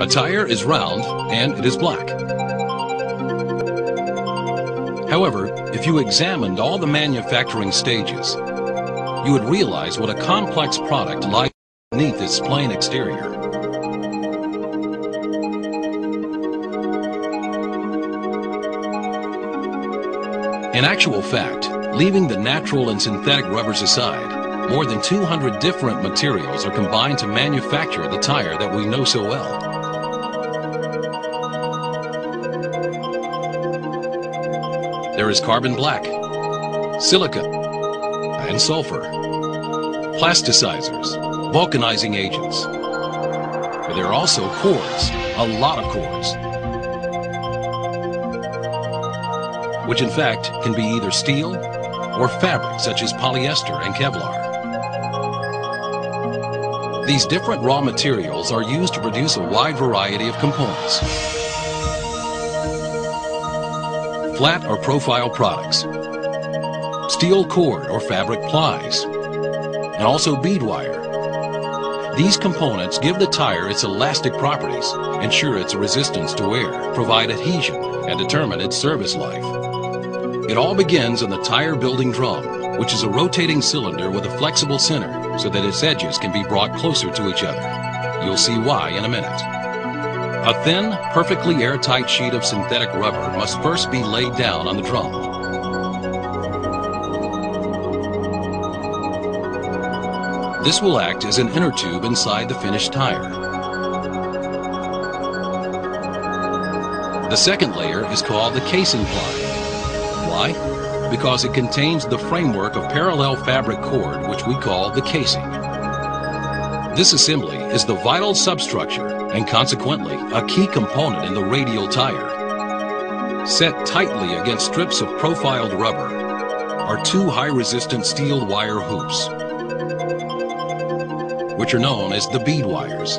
A tire is round and it is black. However, if you examined all the manufacturing stages, you would realize what a complex product lies beneath its plain exterior. In actual fact, leaving the natural and synthetic rubbers aside, more than 200 different materials are combined to manufacture the tire that we know so well. There is carbon black, silica, and sulfur, plasticizers, vulcanizing agents. But there are also cords, a lot of cords, which in fact can be either steel or fabric such as polyester and Kevlar. These different raw materials are used to produce a wide variety of components. Flat or profile products, steel cord or fabric plies, and also bead wire. These components give the tire its elastic properties, ensure its resistance to wear, provide adhesion, and determine its service life. It all begins on the tire building drum, which is a rotating cylinder with a flexible center so that its edges can be brought closer to each other. You'll see why in a minute. A thin, perfectly airtight sheet of synthetic rubber must first be laid down on the drum. This will act as an inner tube inside the finished tire. The second layer is called the casing ply. Why? Because it contains the framework of parallel fabric cord, which we call the casing. This assembly is the vital substructure and consequently a key component in the radial tire. Set tightly against strips of profiled rubber are two high-resistant steel wire hoops, which are known as the bead wires.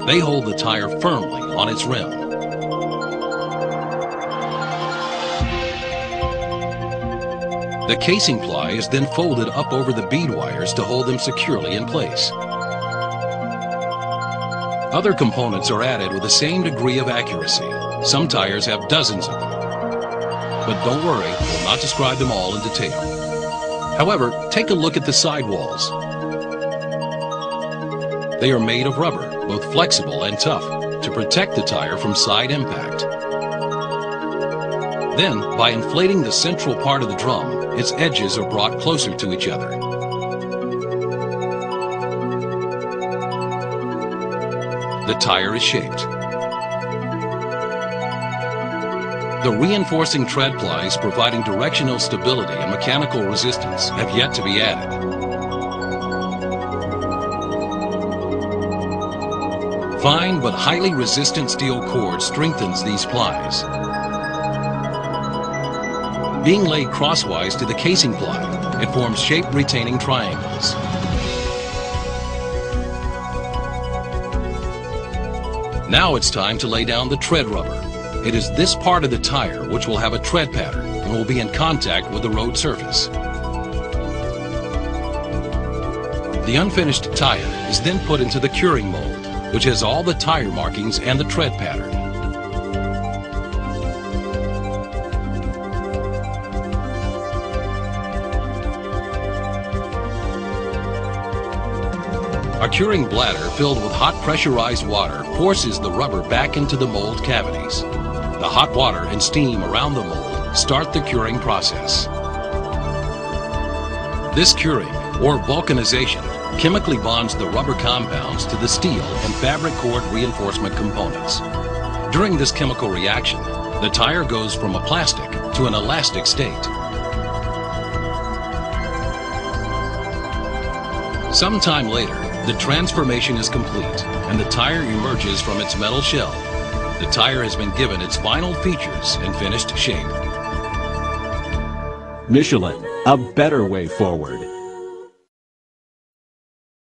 They hold the tire firmly on its rim. The casing ply is then folded up over the bead wires to hold them securely in place. Other components are added with the same degree of accuracy. Some tires have dozens of them. But don't worry, we'll not describe them all in detail. However, take a look at the sidewalls. They are made of rubber, both flexible and tough, to protect the tire from side impact. Then, by inflating the central part of the drum, its edges are brought closer to each other. The tire is shaped. The reinforcing tread plies providing directional stability and mechanical resistance have yet to be added. Fine but highly resistant steel cord strengthens these plies. Being laid crosswise to the casing ply, it forms shape-retaining triangles. Now it's time to lay down the tread rubber. It is this part of the tire which will have a tread pattern and will be in contact with the road surface. The unfinished tire is then put into the curing mold, which has all the tire markings and the tread pattern. A curing bladder filled with hot pressurized water forces the rubber back into the mold cavities. The hot water and steam around the mold start the curing process. This curing, or vulcanization, chemically bonds the rubber compounds to the steel and fabric cord reinforcement components. During this chemical reaction, the tire goes from a plastic to an elastic state. Sometime later, the transformation is complete and the tire emerges from its metal shell. The tire has been given its final features and finished shape. Michelin, a better way forward.